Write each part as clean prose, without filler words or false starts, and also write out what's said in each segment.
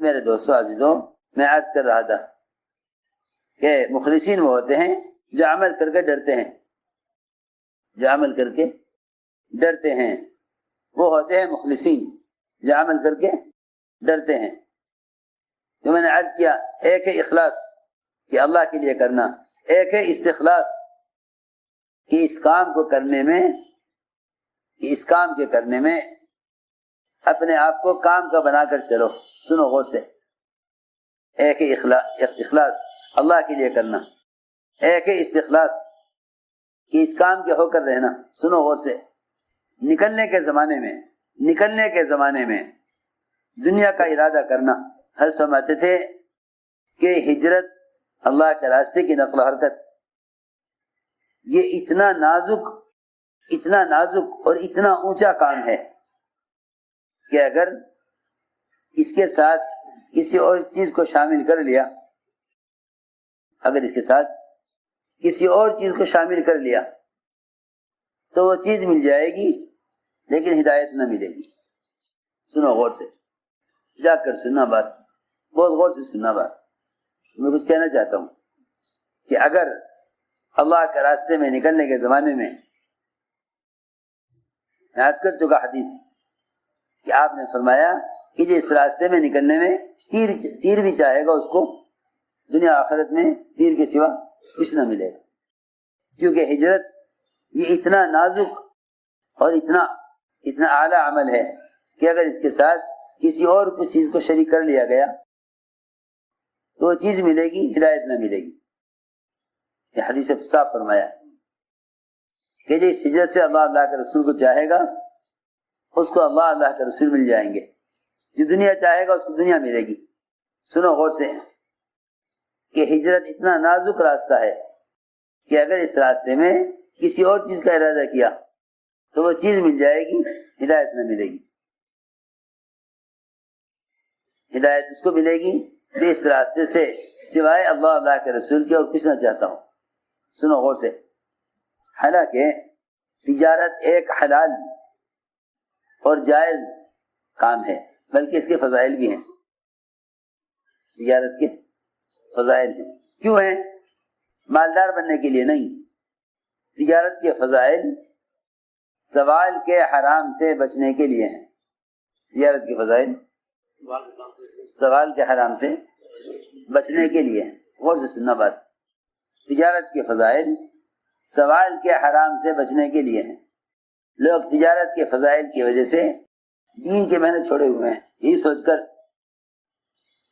میرے دوستوں عزیزوں، میں عرض کر رہا تھا کہ مخلصین وہ ہوتے ہیں جو عمل کر کے ڈرتے ہیں، جو عمل کر کے ڈرتے ہیں، وہ ہوتے ہیں مخلصین جو عمل کر کے ڈرتے ہیں۔ جو میں نے عرض کیا، ایک ہے اخلاص کہ اللہ کے لیے کرنا، ایک ہے استخلاص کہ اس کام کو کرنے میں، کہ اس کام کے کرنے میں اپنے آپ کو کام کا بنا کر چلو۔ سنو غور سے، ایک ہے اخلاص اللہ کے لیے کرنا، ایک ہے استخلاص کہ اس کام کے ہو کر رہنا۔ سنو غور سے، نکلنے کے زمانے میں دنیا کا ارادہ کرنا، ہر سمجھتے تھے کہ ہجرت، اللہ کے راستے کی نقل و حرکت، یہ اتنا نازک اور اتنا اونچا کام ہے کہ اگر اس کے ساتھ کسی اور چیز کو شامل کر لیا، تو وہ چیز مل جائے گی لیکن ہدایت نہ ملے گی۔ سنو غور سے، جا کر سننا بات، بہت غور سے سننا بات۔ میں کچھ کہنا چاہتا ہوں کہ اگر اللہ کے راستے میں نکلنے کے زمانے میں، میں عرض کر چکا حدیث کہ آپ نے فرمایا کہ جو اس راستے میں نکلنے میں تیر بھی چاہے گا، اس کو دنیا آخرت میں تیر کے سوا کچھ نہ ملے گا، کیونکہ ہجرت یہ اتنا نازک اور اتنا اعلیٰ عمل ہے کہ اگر اس کے ساتھ کسی اور کچھ چیز کو شریک کر لیا گیا تو وہ چیز ملے گی، ہدایت نہ ملے گی۔ یہ حدیث صاف فرمایا کہ جو اس ہجرت سے اللہ کے رسول کو چاہے گا، اس کو اللہ کے رسول مل جائیں گے، جو دنیا چاہے گا اس کو دنیا ملے گی۔ سنو غور سے کہ ہجرت اتنا نازک راستہ ہے کہ اگر اس راستے میں کسی اور چیز کا ارادہ کیا تو وہ چیز مل جائے گی، ہدایت نہ ملے گی۔ ہدایت اس کو ملے گی جو اس راستے سے سوائے اللہ کے رسول کے اور کچھ نہ چاہتا ہوں۔ سنو غور سے، حالانکہ تجارت ایک حلال اور جائز کام ہے، بلکہ اس کے فضائل بھی ہیں۔ تجارت کے فضائل ہیں، کیوں ہیں؟ مالدار بننے کے لیے نہیں، تجارت کے فضائل زوال کے حرام سے بچنے کے لیے ہیں۔ تجارت کے فضائل زوال کے حرام سے بچنے کے لیے ہیں۔ غور سے سننا بات، تجارت کے فضائل زوال کے حرام سے بچنے کے لیے ہیں۔ لوگ تجارت کے فضائل کی وجہ سے دین کے معنی چھوڑے ہوئے ہیں، یہی سوچ کر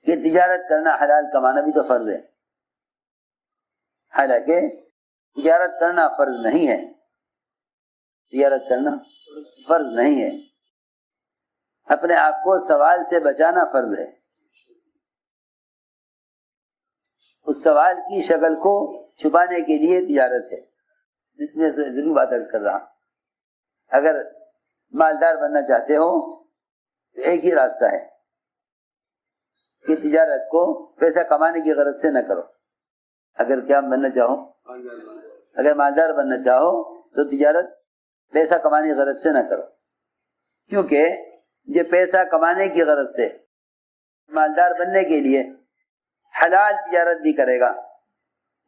کہ تجارت کرنا حلال کمانا بھی تو فرض ہے، حالانکہ تجارت کرنا فرض نہیں ہے، تجارت کرنا فرض نہیں ہے، اپنے آپ کو سوال سے بچانا فرض ہے۔ اس سوال کی شکل کو چھپانے کے لیے تجارت ہے۔ اتنے سے ضرور بات عرض کر رہا ہوں، اگر مالدار بننا چاہتے ہو تو ایک ہی راستہ ہے کہ تجارت کو پیسہ کمانے کی غرض سے نہ کرو۔ اگر کیا بننا چاہو، اگر مالدار بننا چاہو تو تجارت پیسہ کمانے کی غرض سے نہ کرو، کیونکہ یہ پیسہ کمانے کی غرض سے مالدار بننے کے لیے حلال تجارت بھی کرے گا،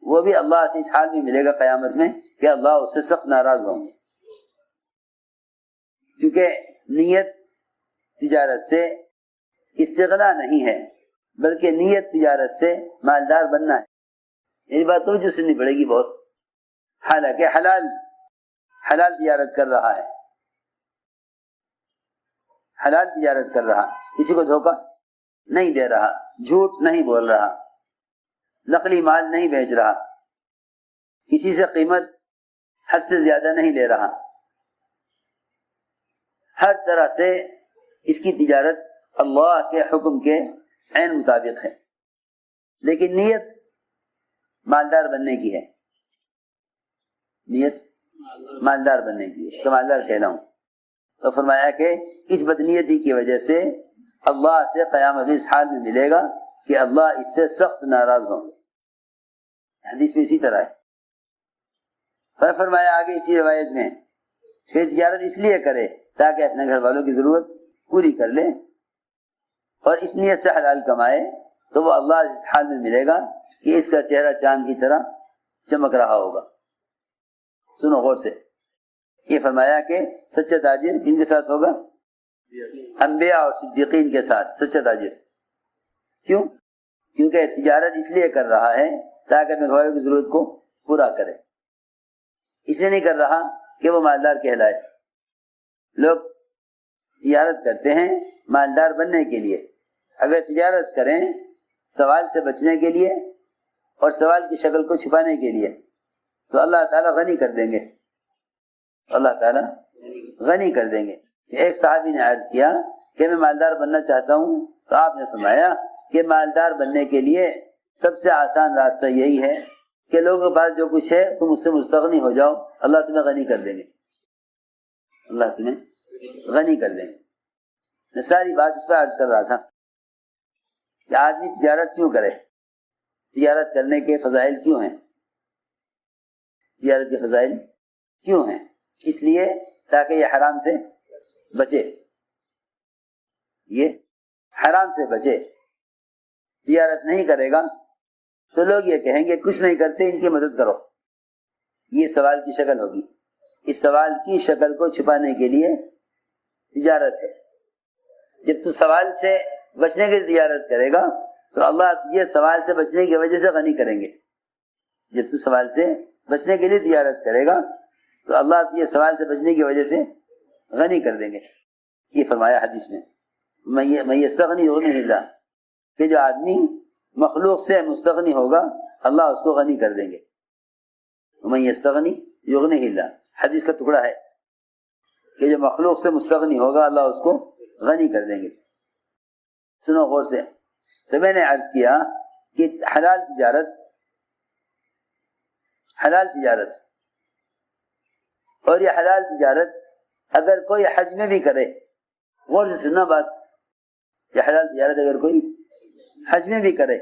وہ بھی اللہ سے اس حال میں ملے گا قیامت میں کہ اللہ اس سے سخت ناراض ہوں گے، کیونکہ نیت تجارت سے استغنا نہیں ہے، بلکہ نیت تجارت سے مالدار بننا ہے۔ یہ بات توجہ سننی پڑے گی بہت، حالانکہ حلال تجارت کر رہا ہے، حلال تجارت کر رہا، کسی کو دھوکہ نہیں دے رہا، جھوٹ نہیں بول رہا، نقلی مال نہیں بیچ رہا، کسی سے قیمت حد سے زیادہ نہیں لے رہا، ہر طرح سے اس کی تجارت اللہ کے حکم کے عین مطابق ہے، لیکن نیت مالدار بننے کی ہے، نیت مالدار بننے کی ہے کہ مالدار کہلاؤں۔ تو فرمایا کہ اس بدنیتی کی وجہ سے اللہ سے قیامت اس حال میں ملے گا کہ اللہ اس سے سخت ناراض ہوں گے۔ حدیث میں اسی طرح ہے۔ فرمایا آگے اسی روایت میں کہ تجارت اس لیے کرے تاکہ اپنے گھر والوں کی ضرورت پوری کر لے، اور اس نیت سے حلال کمائے تو وہ اللہ اس حال میں ملے گا کہ اس کا چہرہ چاند کی طرح چمک رہا ہوگا. سنو غور سے. یہ فرمایا کہ سچا تاجر کن کے ساتھ ہوگا؟ انبیاء اور صدیقین کے ساتھ سچا تاجر. کیوں؟ کیونکہ تجارت اس لیے کر رہا ہے تاکہ اپنے گھر کی ضرورت کو پورا کرے. اس لیے نہیں کر رہا کہ وہ مالدار کہلائے. لوگ تجارت کرتے ہیں مالدار بننے کے لیے. اگر تجارت کریں سوال سے بچنے کے لیے اور سوال کی شکل کو چھپانے کے لیے تو اللہ تعالیٰ غنی کر دیں گے. اللہ تعالیٰ غنی کر دیں گے. ایک صحابی نے عرض کیا کہ میں مالدار بننا چاہتا ہوں تو آپ نے فرمایا کہ مالدار بننے کے لیے سب سے آسان راستہ یہی ہے کہ لوگوں کے پاس جو کچھ ہے تم اس سے مستغنی ہو جاؤ, اللہ تمہیں غنی کر دیں گے. اللہ تمہیں غنی کر دیں گے. میں ساری بات اس پر عرض کر رہا تھا کہ آدمی تجارت کیوں کرے, تجارت کرنے کے فضائل کیوں ہیں, تجارت کے فضائل کیوں ہیں؟ اس لیے تاکہ یہ حرام سے بچے, یہ حرام سے بچے. تجارت نہیں کرے گا تو لوگ یہ کہیں گے کچھ نہیں کرتے ان کی مدد کرو. یہ سوال کی شکل ہوگی. اس سوال کی شکل کو چھپانے کے لیے تجارت ہے. جب تو سوال سے بچنے کی تجارت کرے گا تو اللہ یہ سوال سے بچنے کی وجہ سے غنی کریں گے. جب تو سوال سے بچنے کے لیے تجارت کرے گا تو اللہ یہ سوال سے بچنے کی وجہ سے غنی کر دیں گے. یہ فرمایا حدیث میں میں یستغنی یغنیہ اللہ, کہ جو آدمی مخلوق سے مستغنی ہوگا اللہ اس کو غنی کر دیں گے. میں یستغنی یغنیہ اللہ حدیث کا ٹکڑا ہے کہ جو مخلوق سے مستغنی ہوگا اللہ اس کو غنی کر دیں گے. سنو غور سے. تو میں نے عرض کیا کہ حلال تجارت اور یہ حلال تجارت اگر کوئی حج میں بھی کرے, غور سے سننا بات, یہ حلال تجارت اگر کوئی حج میں بھی کرے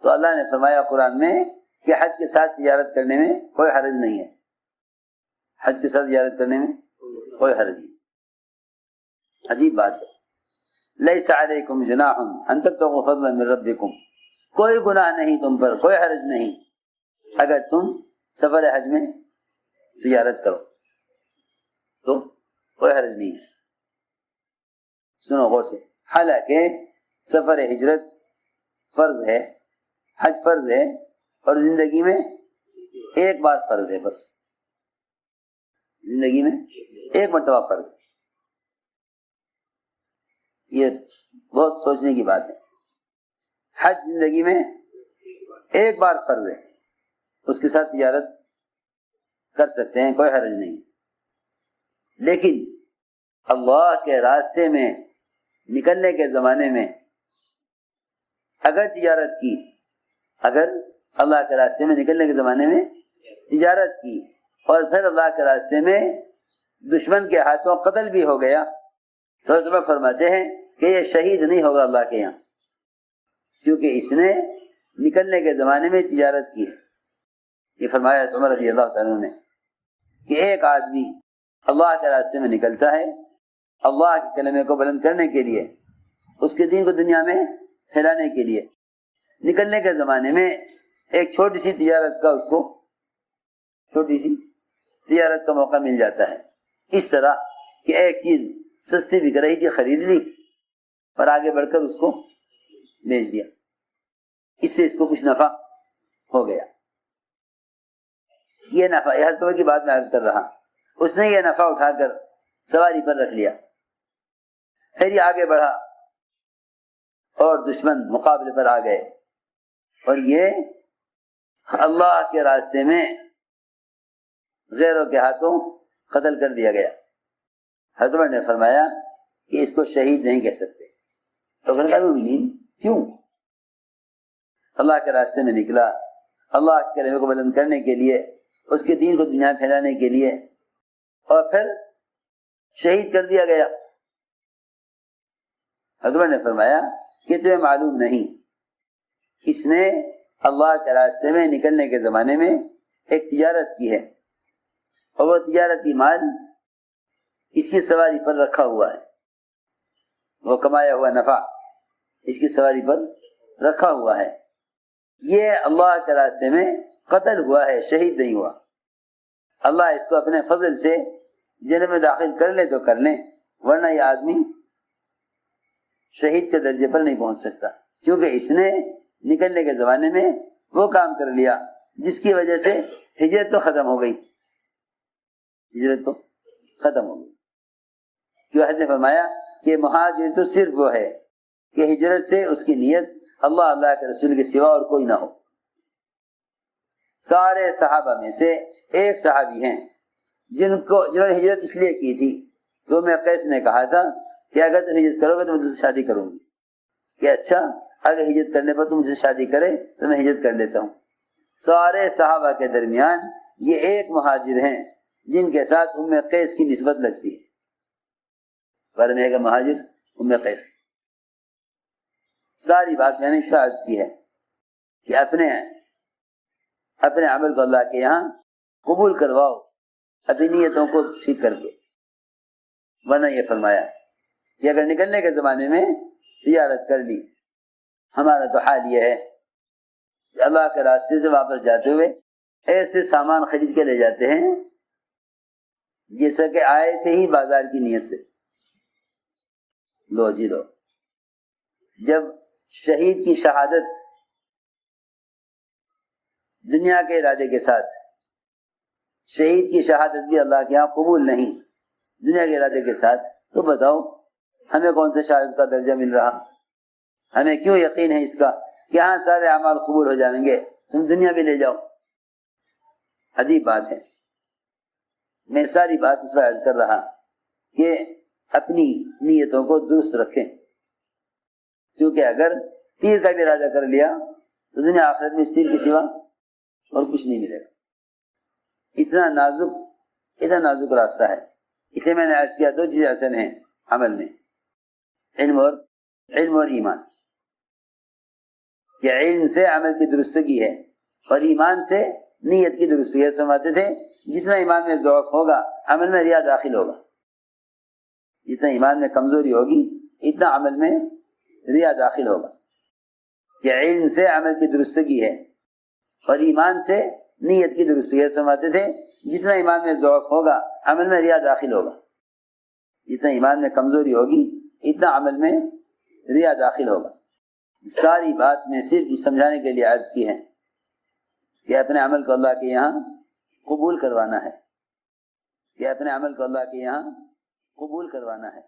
تو اللہ نے فرمایا قرآن میں کہ حج کے ساتھ تجارت کرنے میں کوئی حرج نہیں ہے. حج کے ساتھ تجارت کرنے میں کوئی حرج نہیں. عجیب بات ہے. لیس علیکم جناح ان تبتغوا فضلا من ربکم, کوئی گناہ نہیں تم پر, کوئی حرج نہیں اگر تم سفر حج میں تجارت کرو تو کوئی حرج نہیں ہے. سنو غور سے. حالانکہ سفر ہجرت فرض ہے, حج فرض ہے, اور زندگی میں ایک بار فرض ہے, بس زندگی میں ایک مرتبہ فرض ہے. یہ بہت سوچنے کی بات ہے. حج زندگی میں ایک بار فرض ہے, اس کے ساتھ تجارت کر سکتے ہیں, کوئی حرج نہیں. لیکن اللہ کے راستے میں نکلنے کے زمانے میں اگر تجارت کی, اگر اللہ کے راستے میں نکلنے کے زمانے میں تجارت کی اور پھر اللہ کے راستے میں دشمن کے ہاتھوں قتل بھی ہو گیا تو تمہیں فرماتے ہیں کہ یہ شہید نہیں ہوگا اللہ کے یہاں, کیونکہ اس نے نکلنے کے زمانے میں تجارت کی ہے. یہ فرمایا عمر رضی اللہ تعالیٰ نے کہ ایک آدمی اللہ کے راستے میں نکلتا ہے اللہ کے کلمے کو بلند کرنے کے لیے, اس کے دین کو دنیا میں پھیلانے کے لیے. نکلنے کے زمانے میں ایک چھوٹی سی تجارت کا, اس کو چھوٹی سی تجارت کا موقع مل جاتا ہے. اس طرح کہ ایک چیز سستی بک رہی تھی, خرید لی اور آگے بڑھ کر اس کو بیچ دیا, اس سے اس کو کچھ نفع ہو گیا. یہ نفع, یہ حضرت کی بات میں عرض کر رہا, اس نے یہ نفع اٹھا کر سواری پر رکھ لیا, پھر یہ آگے بڑھا اور دشمن مقابلے پر آ گئے اور یہ اللہ کے راستے میں غیروں کے ہاتھوں قتل کر دیا گیا. حضرت نے فرمایا کہ اس کو شہید نہیں کہہ سکتے. تو کیوں؟ اللہ کے راستے میں نکلا, اللہ کے کلمے کو بلند کرنے کے لیے, اس کے دین کو دنیا پھیلانے کے لیے, اور پھر شہید کر دیا گیا. حضرت نے فرمایا کہ تمہیں معلوم نہیں, اس نے اللہ کے راستے میں نکلنے کے زمانے میں ایک تجارت کی ہے اور وہ تجارتی مال اس کی سواری پر رکھا ہوا ہے. وہ کمایا ہوا نفع اس کی سواری پر رکھا ہوا ہے. یہ اللہ کے راستے میں قتل ہوا ہے، شہید نہیں ہوا. اللہ اس کو اپنے فضل سے جنت میں داخل کر لے تو کر لیں، ورنہ یہ آدمی شہید کے درجے پر نہیں پہنچ سکتا، کیونکہ اس نے نکلنے کے زمانے میں وہ کام کر لیا جس کی وجہ سے ہجرت تو ختم ہو گئی. ہجرت تو ختم ہو گئی. کیوں حضرت نے فرمایا کہ مہاجر تو صرف وہ ہے کہ ہجرت سے اس کی نیت اللہ کے رسول کے سوا اور کوئی نہ ہو. سارے صحابہ میں سے ایک صحابی ہیں جنہوں نے ہجرت اس لیے کی تھی، تو میں قیس نے کہا تھا کہ اگر تم ہجرت کرو گے تو میں تم سے شادی کروں گی. کہ اچھا، اگر ہجرت کرنے پر تم مجھ سے شادی کرے تو میں ہجرت کر لیتا ہوں. سارے صحابہ کے درمیان یہ ایک مہاجر ہیں جن کے ساتھ قیس کی نسبت لگتی ہے. پر میں مہاجر قیس. ساری بات میں نے عرض کی ہے کہ اپنے عمل کو اللہ کے یہاں قبول کرواؤ، اپنی نیتوں کو ٹھیک کر کے. ورنہ یہ فرمایا کہ اگر نکلنے کے زمانے میں تجارت کر لی، ہمارا تو حال یہ ہے کہ اللہ کے راستے سے واپس جاتے ہوئے ایسے سامان خرید کے لے جاتے ہیں جیسا کہ آئے تھے ہی بازار کی نیت سے. لو جی لو. جب شہید کی شہادت دنیا کے ارادے کے ساتھ، شہید کی شہادت بھی اللہ کے یہاں قبول نہیں دنیا کے ارادے کے ساتھ، تو بتاؤ ہمیں کون سے شہادت کا درجہ مل رہا؟ ہمیں کیوں یقین ہے اس کا کہ ہاں سارے اعمال قبول ہو جائیں گے، تم دنیا بھی لے جاؤ؟ عجیب بات ہے. میں ساری بات اس پر عرض کر رہا کہ اپنی نیتوں کو درست رکھیں، کیونکہ اگر تیر کا بھی ارادہ کر لیا تو دنیا آخرت میں اس تیر کے سوا اور کچھ نہیں ملے گا. اتنا نازک راستہ ہے. اسے میں نے عرض کیا دو چیزیں اصل ہیں عمل میں، علم اور ایمان. کہ علم سے عمل کی درستگی ہے اور ایمان سے نیت کی درستگی ہے. فرماتے تھے جتنا ایمان میں ضعف ہوگا عمل میں ریا داخل ہوگا، جتنا ایمان میں کمزوری ہوگی اتنا عمل میں ریا داخل ہوگا. کہ علم سے عمل کی درستگی ہے اور ایمان سے نیت کی درستگی ہے. فرماتے تھے جتنا ایمان میں ضعف ہوگا عمل میں ریا داخل ہوگا، جتنا ایمان میں کمزوری ہوگی اتنا عمل میں ریا داخل ہوگا. ساری بات میں صرف یہ سمجھانے کے لیے عرض کی ہے کہ اپنے عمل کو اللہ کے یہاں قبول کروانا ہے، کہ اپنے عمل کو اللہ کے یہاں قبول کروانا ہے.